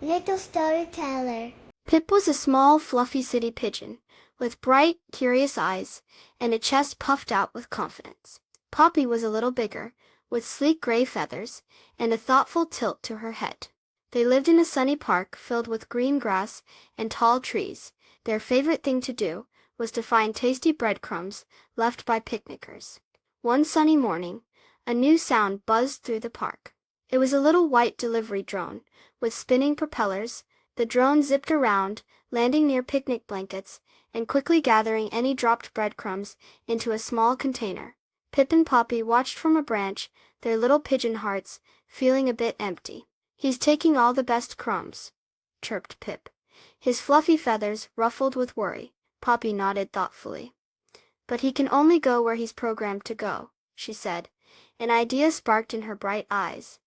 Little storyteller. Pip was a small, fluffy city pigeon, with bright, curious eyes, and a chest puffed out with confidence. Poppy was a little bigger, with sleek gray feathers, and a thoughtful tilt to her head. They lived in a sunny park filled with green grass and tall trees. Their favorite thing to do was to find tasty breadcrumbs left by picnickers. One sunny morning, a new sound buzzed through the park. It was a little white delivery drone, with spinning propellers. The drone zipped around, landing near picnic blankets, and quickly gathering any dropped breadcrumbs into a small container. Pip and Poppy watched from a branch, their little pigeon hearts feeling a bit empty. "He's taking all the best crumbs," chirped Pip, his fluffy feathers ruffled with worry. Poppy nodded thoughtfully. "But he can only go where he's programmed to go," she said. An idea sparked in her bright eyes.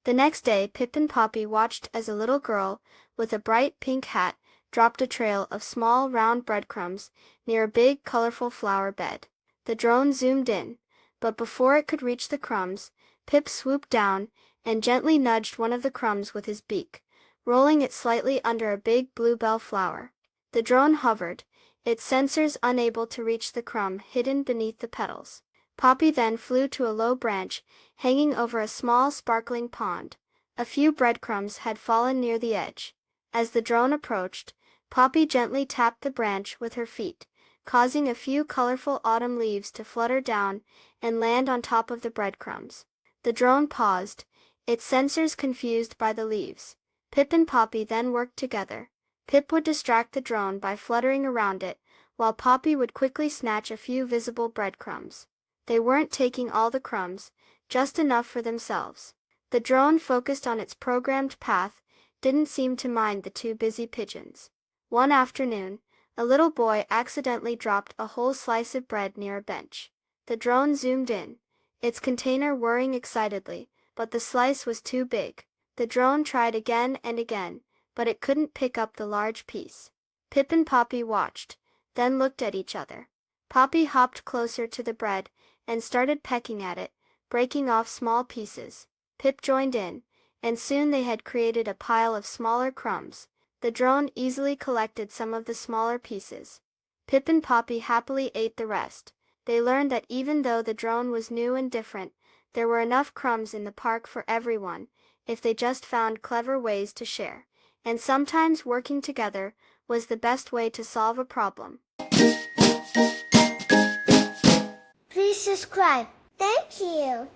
The next day Pip and Poppy watched as a little girl with a bright pink hat dropped a trail of small round breadcrumbs near a big colorful flower bed. The drone zoomed in, but before it could reach the crumbs, Pip swooped down and gently nudged one of the crumbs with his beak, rolling it slightly under a big bluebell flower. The drone hovered, its sensors unable to reach the crumb hidden beneath the petals. Poppy then flew to a low branch hanging over a small sparkling pond. A few breadcrumbs had fallen near the edge. As the drone approached, Poppy gently tapped the branch with her feet, causing a few colorful autumn leaves to flutter down and land on top of the breadcrumbs. The drone paused, its sensors confused by the leaves. Pip and Poppy then worked together. Pip would distract the drone by fluttering around it, while Poppy would quickly snatch a few visible breadcrumbs. They weren't taking all the crumbs, just enough for themselves. The drone, focused on its programmed path, didn't seem to mind the two busy pigeons. One afternoon, a little boy accidentally dropped a whole slice of bread near a bench. The drone zoomed in, its container whirring excitedly, but the slice was too big. The drone tried again and again, but it couldn't pick up the large piece. Pip and Poppy watched, then looked at each other. Poppy hopped closer to the bread and started pecking at it, breaking off small pieces. Pip joined in, and soon they had created a pile of smaller crumbs. The drone easily collected some of the smaller pieces. Pip and Poppy happily ate the rest. They learned that even though the drone was new and different, there were enough crumbs in the park for everyone, if they just found clever ways to share. And sometimes working together was the best way to solve a problem. Please subscribe. Thank you.